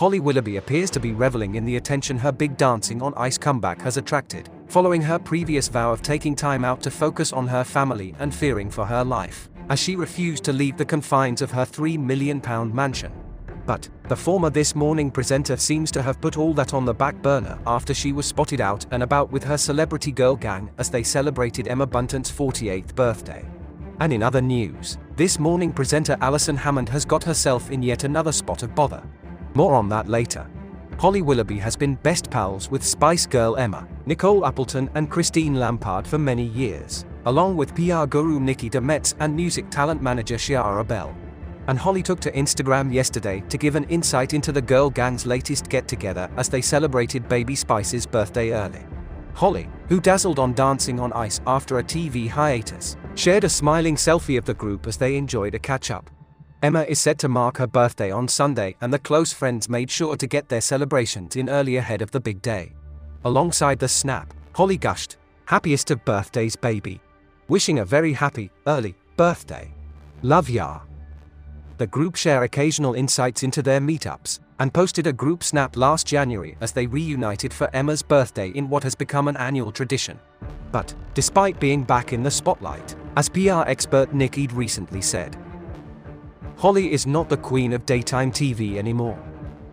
Holly Willoughby appears to be reveling in the attention her big Dancing on Ice comeback has attracted, following her previous vow of taking time out to focus on her family and fearing for her life, as she refused to leave the confines of her £3 million mansion. But the former This Morning presenter seems to have put all that on the back burner after she was spotted out and about with her celebrity girl gang as they celebrated Emma Bunton's 48th birthday. And in other news, This Morning presenter Alison Hammond has got herself in yet another spot of bother. More on that later. Holly Willoughby has been best pals with Spice Girl Emma, Nicole Appleton and Christine Lampard for many years, along with PR guru Nikki DeMetz and music talent manager Ciara Bell. And Holly took to Instagram yesterday to give an insight into the girl gang's latest get-together as they celebrated Baby Spice's birthday early. Holly, who dazzled on Dancing on Ice after a TV hiatus, shared a smiling selfie of the group as they enjoyed a catch-up. Emma is set to mark her birthday on Sunday, and the close friends made sure to get their celebrations in early ahead of the big day. Alongside the snap, Holly gushed, "Happiest of birthdays, baby. Wishing a very happy, early, birthday. Love ya." The group share occasional insights into their meetups, and posted a group snap last January as they reunited for Emma's birthday in what has become an annual tradition. But, despite being back in the spotlight, as PR expert Nick Eade recently said, Holly is not the queen of daytime TV anymore.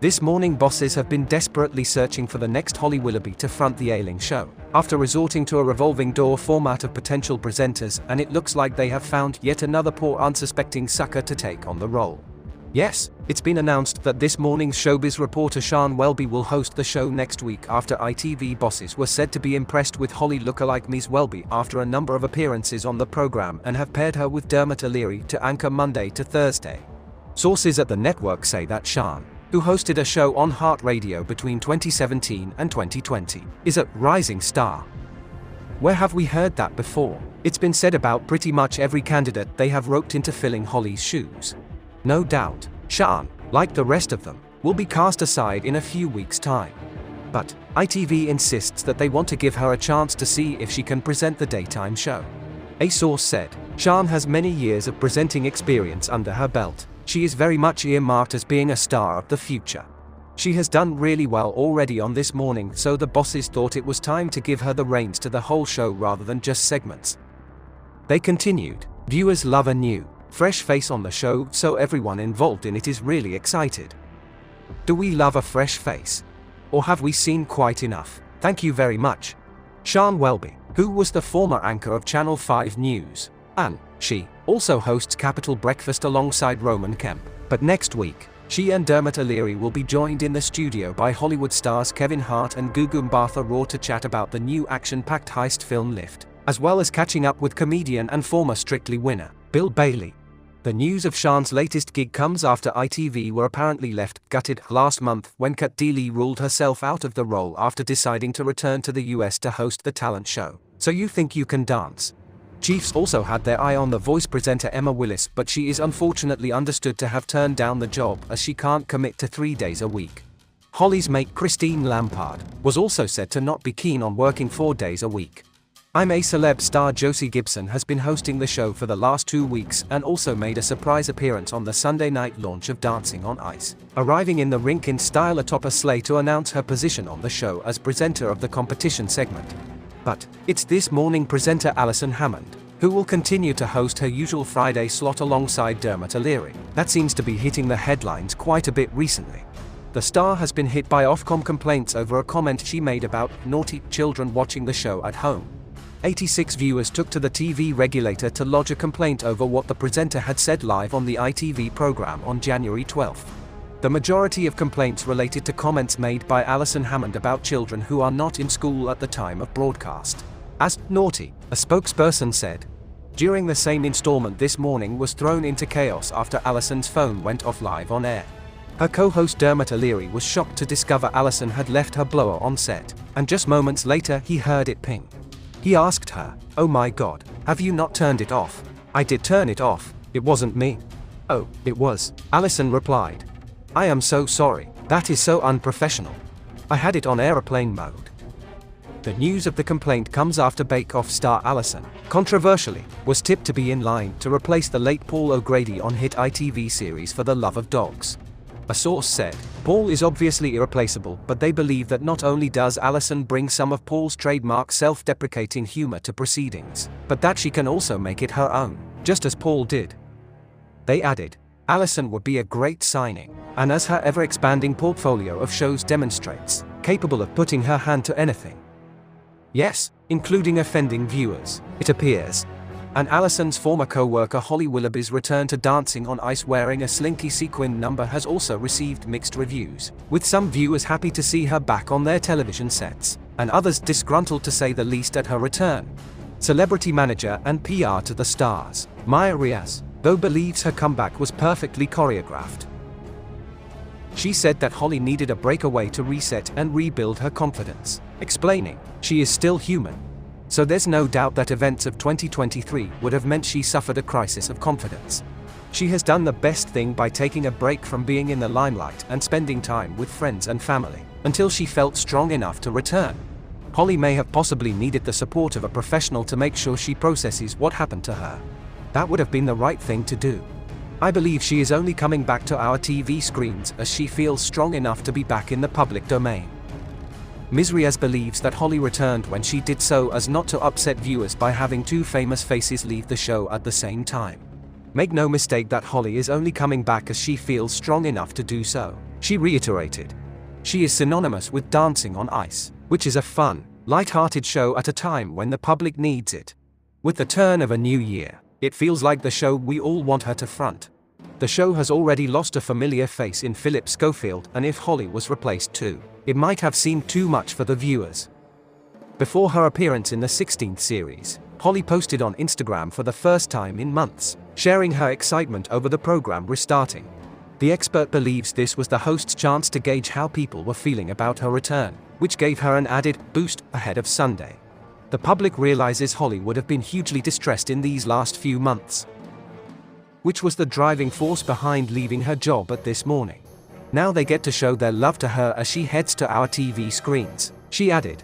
This Morning bosses have been desperately searching for the next Holly Willoughby to front the ailing show, after resorting to a revolving door format of potential presenters, and it looks like they have found yet another poor unsuspecting sucker to take on the role. Yes, it's been announced that This Morning's showbiz reporter Sian Welby will host the show next week after ITV bosses were said to be impressed with Holly lookalike Ms. Welby after a number of appearances on the program and have paired her with Dermot O'Leary to anchor Monday to Thursday. Sources at the network say that Sian, who hosted a show on Heart Radio between 2017 and 2020, is a rising star. Where have we heard that before? It's been said about pretty much every candidate they have roped into filling Holly's shoes. No doubt, Sian, like the rest of them, will be cast aside in a few weeks' time. But ITV insists that they want to give her a chance to see if she can present the daytime show. A source said, Sian has many years of presenting experience under her belt. She is very much earmarked as being a star of the future. She has done really well already on This Morning, so the bosses thought it was time to give her the reins to the whole show rather than just segments. They continued, viewers love a new, fresh face on the show, so everyone involved in it is really excited. Do we love a fresh face? Or have we seen quite enough? Thank you very much. Sian Welby, who was the former anchor of Channel 5 News, and she also hosts Capital Breakfast alongside Roman Kemp. But next week, she and Dermot O'Leary will be joined in the studio by Hollywood stars Kevin Hart and Gugu Mbatha-Raw to chat about the new action-packed heist film Lift, as well as catching up with comedian and former Strictly winner, Bill Bailey. The news of Sian's latest gig comes after ITV were apparently left gutted last month when Kat Deely ruled herself out of the role after deciding to return to the US to host the talent show, So You Think You Can Dance. Chiefs also had their eye on The Voice presenter Emma Willis, but she is unfortunately understood to have turned down the job as she can't commit to 3 days a week. Holly's mate Christine Lampard was also said to not be keen on working 4 days a week. I'm a Celeb star Josie Gibson has been hosting the show for the last 2 weeks and also made a surprise appearance on the Sunday night launch of Dancing on Ice, arriving in the rink in style atop a sleigh to announce her position on the show as presenter of the competition segment. But it's This Morning presenter Alison Hammond, who will continue to host her usual Friday slot alongside Dermot O'Leary. That seems to be hitting the headlines quite a bit recently. The star has been hit by Ofcom complaints over a comment she made about naughty children watching the show at home. 86 viewers took to the TV regulator to lodge a complaint over what the presenter had said live on the ITV program on January 12. The majority of complaints related to comments made by Alison Hammond about children who are not in school at the time of broadcast. As naughty, a spokesperson said. During the same installment, This Morning was thrown into chaos after Alison's phone went off live on air. Her co-host Dermot O'Leary was shocked to discover Alison had left her blower on set, and just moments later he heard it ping. He asked her, "Oh my God, have you not turned it off?" "I did turn it off, it wasn't me." "Oh, it was," Alison replied. "I am so sorry, that is so unprofessional. I had it on airplane mode." The news of the complaint comes after Bake Off star Alison, controversially, was tipped to be in line to replace the late Paul O'Grady on hit ITV series For the Love of Dogs. A source said, Paul is obviously irreplaceable, but they believe that not only does Alison bring some of Paul's trademark self-deprecating humor to proceedings, but that she can also make it her own, just as Paul did. They added, Alison would be a great signing, and as her ever-expanding portfolio of shows demonstrates, capable of putting her hand to anything. Yes, including offending viewers, it appears. And Alison's former co-worker Holly Willoughby's return to Dancing on Ice wearing a slinky sequin number has also received mixed reviews, with some viewers happy to see her back on their television sets, and others disgruntled to say the least at her return. Celebrity manager and PR to the stars, Maya Riaz, though believes her comeback was perfectly choreographed. She said that Holly needed a breakaway to reset and rebuild her confidence, explaining, she is still human. So there's no doubt that events of 2023 would have meant she suffered a crisis of confidence. She has done the best thing by taking a break from being in the limelight and spending time with friends and family, until she felt strong enough to return. Holly may have possibly needed the support of a professional to make sure she processes what happened to her. That would have been the right thing to do. I believe she is only coming back to our TV screens as she feels strong enough to be back in the public domain. Ms. Riaz believes that Holly returned when she did so as not to upset viewers by having two famous faces leave the show at the same time. Make no mistake that Holly is only coming back as she feels strong enough to do so, she reiterated. She is synonymous with Dancing on Ice, which is a fun, light-hearted show at a time when the public needs it. With the turn of a new year, it feels like the show we all want her to front. The show has already lost a familiar face in Philip Schofield, and if Holly was replaced too, it might have seemed too much for the viewers. Before her appearance in the 16th series, Holly posted on Instagram for the first time in months, sharing her excitement over the program restarting. The expert believes this was the host's chance to gauge how people were feeling about her return, which gave her an added boost ahead of Sunday. The public realizes Holly would have been hugely distressed in these last few months, which was the driving force behind leaving her job at This Morning. Now they get to show their love to her as she heads to our TV screens, she added.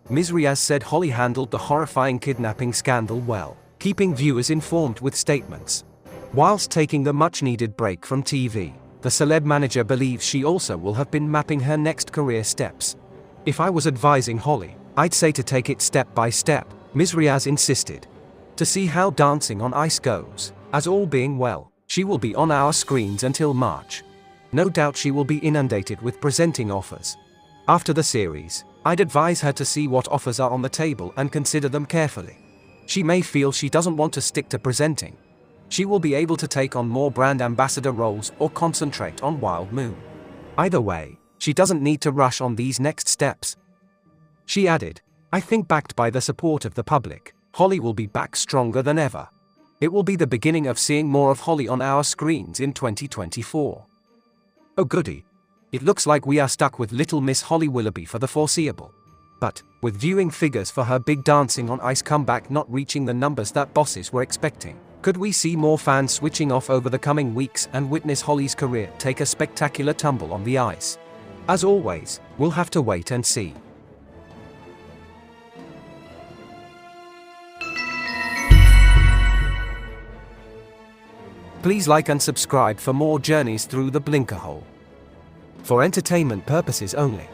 Ms. Riaz said Holly handled the horrifying kidnapping scandal well, keeping viewers informed with statements, whilst taking the much-needed break from TV. The celeb manager believes she also will have been mapping her next career steps. If I was advising Holly, I'd say to take it step by step, Ms. Riaz insisted. To see how Dancing on Ice goes, as all being well, she will be on our screens until March. No doubt she will be inundated with presenting offers. After the series, I'd advise her to see what offers are on the table and consider them carefully. She may feel she doesn't want to stick to presenting. She will be able to take on more brand ambassador roles or concentrate on Wild Moon. Either way, she doesn't need to rush on these next steps. She added, I think backed by the support of the public, Holly will be back stronger than ever. It will be the beginning of seeing more of Holly on our screens in 2024. Oh goody. It looks like we are stuck with Little Miss Holly Willoughby for the foreseeable. But, with viewing figures for her big Dancing on Ice comeback not reaching the numbers that bosses were expecting, could we see more fans switching off over the coming weeks and witness Holly's career take a spectacular tumble on the ice? As always, we'll have to wait and see. Please like and subscribe for more journeys through the blinker hole. For entertainment purposes only.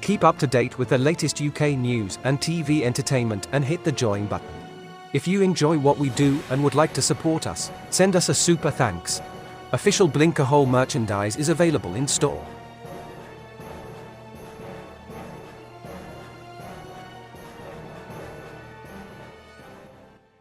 Keep up to date with the latest UK news and TV entertainment and hit the join button. If you enjoy what we do and would like to support us, send us a super thanks. Official Blinker Hole merchandise is available in store.